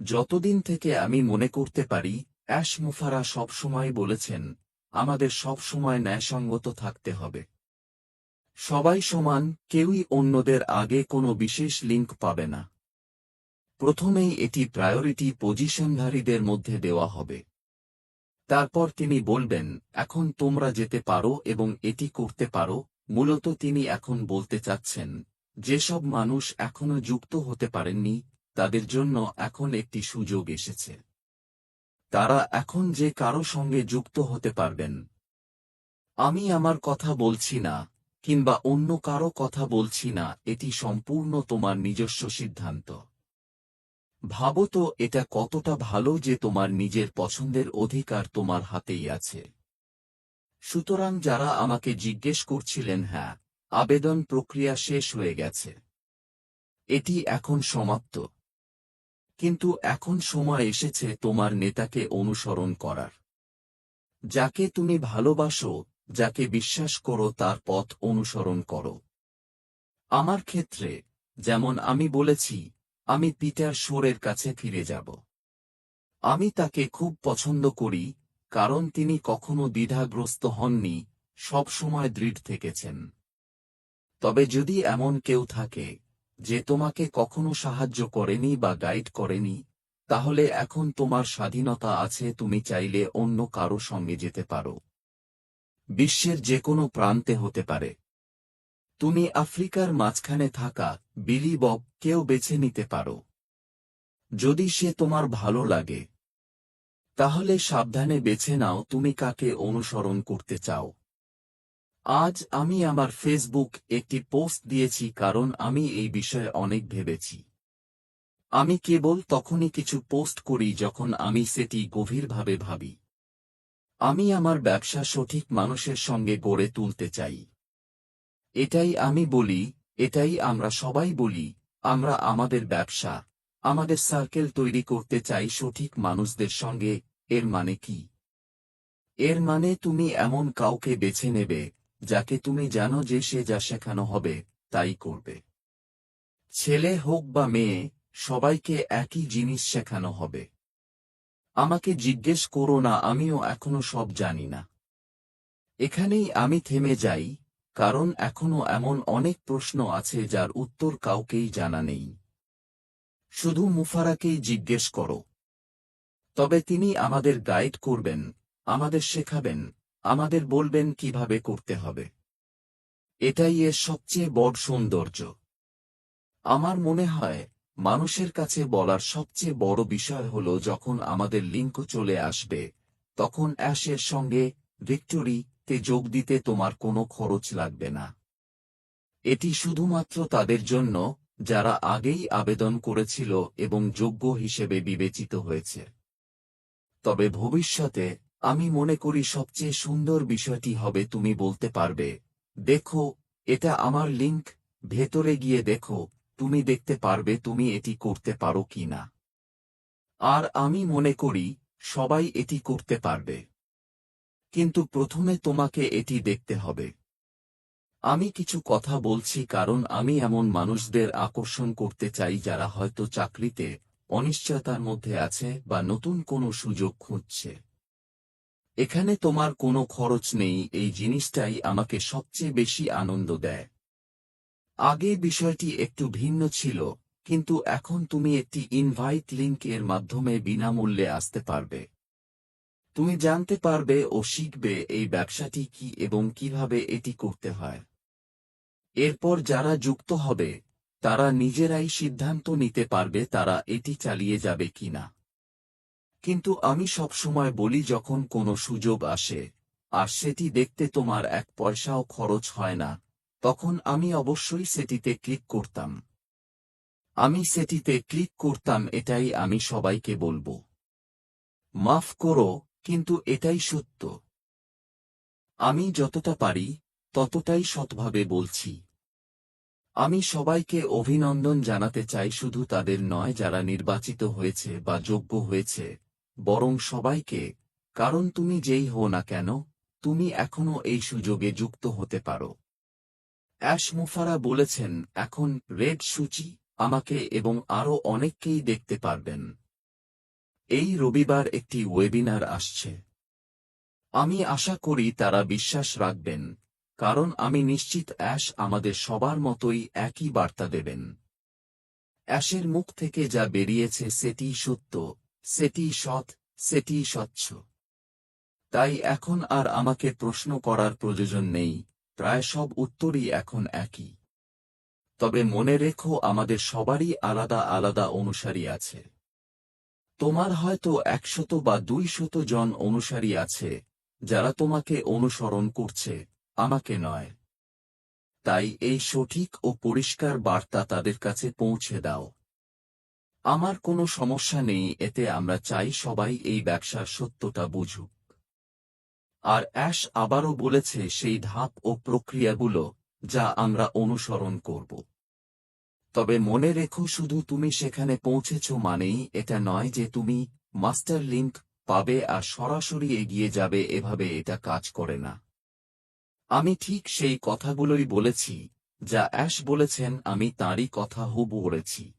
যতদিন থেকে আমি মনে করতে পারি, অ্যাশ মুফারা সব সময় বলেছেন, আমাদের সব সময় ন্যায়সঙ্গত থাকতে হবে। সবাই সমান, কেউই অন্যদের আগে কোনো বিশেষ লিঙ্ক পাবে না। প্রথমেই এটি প্রায়োরিটি পজিশনধারীদের মধ্যে দেওয়া হবে। তারপর তিনি বলবেন, এখন তোমরা যেতে পারো এবং এটি করতে পারো। মূলত তিনি এখন বলতে চাচ্ছেন, যেসব মানুষ এখনো যুক্ত হতে পারেননি, তাদের জন্য এখন একটি সুযোগ এসেছে। তারা এখন যে কারো সঙ্গে যুক্ত হতে পারবেন। আমি আমার কথা বলছি না, কিংবা অন্য কারো কথা বলছি না, এটি সম্পূর্ণ তোমার নিজস্ব সিদ্ধান্ত। ভাবো তো এটা কতটা ভালো যে তোমার নিজের পছন্দের অধিকার তোমার হাতেই আছে। সুতরাং যারা আমাকে জিজ্ঞেস করছিলেন, হ্যাঁ, আবেদন প্রক্রিয়া শেষ হয়ে গেছে, এটি এখন সমাপ্ত, কিন্তু এখন সময় এসেছে তোমার নেতাকে অনুসরণ করার। যাকে তুমি ভালোবাসো, যাকে বিশ্বাস করো, তার পথ অনুসরণ করো। আমার ক্ষেত্রে, যেমন আমি বলেছি, আমি পিটার শোরের কাছে ফিরে যাব। আমি তাকে খুব পছন্দ করি, কারণ তিনি কখনো দ্বিধাগ্রস্ত হননি, সব সময় দৃঢ় থেকেছেন। তবে যদি এমন কেউ থাকে, যে তোমাকে কখনো সাহায্য করেনি বা গাইড করেনি, তাহলে এখন তোমার স্বাধীনতা আছে, তুমি চাইলে অন্য কারো সঙ্গে যেতে পারো। বিশ্বের যে কোনো প্রান্তে হতে পারে। তুমি আফ্রিকার মাঝখানে থাকা বিলি বব কেউ বেছে নিতে পারো। যদি সে তোমার ভালো লাগে, তাহলে সাবধানে বেছে নাও তুমি কাকে অনুসরণ করতে চাও। আজ আমি আমার ফেসবুক একটি পোস্ট দিয়েছি, কারণ আমি এই বিষয়ে অনেক ভেবেছি। আমি কেবল তখনই কিছু পোস্ট করি যখন আমি সেটি গভীরভাবে ভাবি। আমি আমার ব্যবসা সঠিক মানুষের সঙ্গে গড়ে তুলতে চাই। এটাই আমি বলি, এটাই আমরা সবাই বলি, আমরা আমাদের ব্যবসা, আমাদের সার্কেল তৈরি করতে চাই সঠিক মানুষদের সঙ্গে। এর মানে কি? এর মানে তুমি এমন কাউকে বেছে নেবে, যাকে তুমি জানো যে সে যা শেখানো হবে, তাই করবে। ছেলে হোক বা মেয়ে, সবাইকে একই জিনিস শেখানো হবে। আমাকে জিজ্ঞেস করো না, আমিও এখনো সব জানি না। এখানেই আমি থেমে যাই, কারণ এখনো এমন অনেক প্রশ্ন আছে যার উত্তর কাউকেই জানা নেই। শুধু মুফারাকেই জিজ্ঞেস করো। তবে তিনি আমাদের গাইড করবেন, আমাদের শেখাবেন, আমাদের বলবেন কিভাবে করতে হবে। এটাই এর সবচেয়ে বড় সৌন্দর্য। আমার মনে হয়, মানুষের কাছে বলার সবচেয়ে বড় বিষয় হল, যখন আমাদের লিঙ্ক চলে আসবে, তখন অ্যাশের সঙ্গে ভিক্টোরি-তে যোগ দিতে তোমার কোনো খরচ লাগবে না। এটি শুধুমাত্র তাদের জন্য, যারা আগেই আবেদন করেছিল এবং যোগ্য হিসেবে বিবেচিত হয়েছে। তবে ভবিষ্যতে, আমি মনে করি সবচেয়ে সুন্দর বিষয়টি হবে তুমি বলতে পারবে, দেখো, এটা আমার লিঙ্ক, ভেতরে গিয়ে দেখো, তুমি দেখতে পারবে তুমি এটি করতে পারো কি না। আর আমি মনে করি, সবাই এটি করতে পারবে। কিন্তু প্রথমে তোমাকে এটি দেখতে হবে। আমি কিছু কথা বলছি কারণ আমি এমন মানুষদের আকর্ষণ করতে চাই যারা হয়তো চাকরিতে অনিশ্চয়তার মধ্যে আছে বা নতুন কোনো সুযোগ খুঁজছে। এখানে তোমার কোনো খরচ নেই, এই জিনিসটাই আমাকে সবচেয়ে বেশি আনন্দ দেয়। আগে বিষয়টি একটু ভিন্ন ছিল, কিন্তু এখন তুমি একটি ইনভাইট লিঙ্ক এর মাধ্যমে বিনামূল্যে আসতে পারবে। তুমি জানতে পারবে ও শিখবে এই ব্যবসাটি কি এবং কিভাবে এটি করতে হয়। এরপর যারা যুক্ত হবে, তারা নিজেরাই সিদ্ধান্ত নিতে পারবে তারা এটি চালিয়ে যাবে কিনা। কিন্তু আমি সবসময় বলি, যখন কোনো সুযোগ আসে, আর সেটি দেখতে তোমার এক পয়সাও খরচ হয় না, তখন আমি অবশ্যই সেটিতে ক্লিক করতাম। আমি সেটিতে ক্লিক করতাম, এটাই আমি সবাইকে বলবো। মাফ করো, কিন্তু এটাই সত্য। আমি যতটা পারি, ততটাই সৎভাবে বলছি। আমি সবাইকে অভিনন্দন জানাতে চাই, শুধু তাদের নয় যারা নির্বাচিত হয়েছে বা যোগ্য হয়েছে, বরং সবাইকে, কারণ তুমি যেই হও না কেন, তুমি এখনো এই সুযোগে যুক্ত হতে পারো। অ্যাশ মুফারা বলেছেন, এখন রেড সূচি আমাকে এবং আরও অনেককেই দেখতে পারবেন। এই রবিবার একটি ওয়েবিনার আসছে। আমি আশা করি তারা বিশ্বাস রাখবেন, কারণ আমি নিশ্চিত অ্যাশ আমাদের সবার মতোই একই বার্তা দেবেন। অ্যাশের মুখ থেকে যা বেরিয়েছে সেটিই সত্য, সেটিই সৎ, সেটিই স্বচ্ছ। তাই এখন আর আমাকে প্রশ্ন করার প্রয়োজন নেই, প্রায় সব উত্তরই এখন একই। তবে মনে রেখো, আমাদের সবারই আলাদা আলাদা অনুসারী আছে। তোমার হয়তো 100 বা 200 জন অনুসারী আছে, যারা তোমাকে অনুসরণ করছে, আমাকে নয়। তাই এই সঠিক ও পরিষ্কার বার্তা তাদের কাছে পৌঁছে দাও। আমার কোনো সমস্যা নেই এতে, আমরা চাই সবাই এই ব্যবসার সত্যটা বুঝুক। আর অ্যাশ আবারও বলেছে সেই ধাপ ও প্রক্রিয়াগুলো যা আমরা অনুসরণ করব। তবে মনে রেখো, শুধু তুমি সেখানে পৌঁছেছ মানেই এটা নয় যে তুমি মাস্টার লিংক পাবে আর সরাসরি এগিয়ে যাবে, এভাবে এটা কাজ করে না। আমি ঠিক সেই কথাগুলোই বলেছি যা অ্যাশ বলেছেন, আমি তাঁরই কথা হুবহু বলেছি।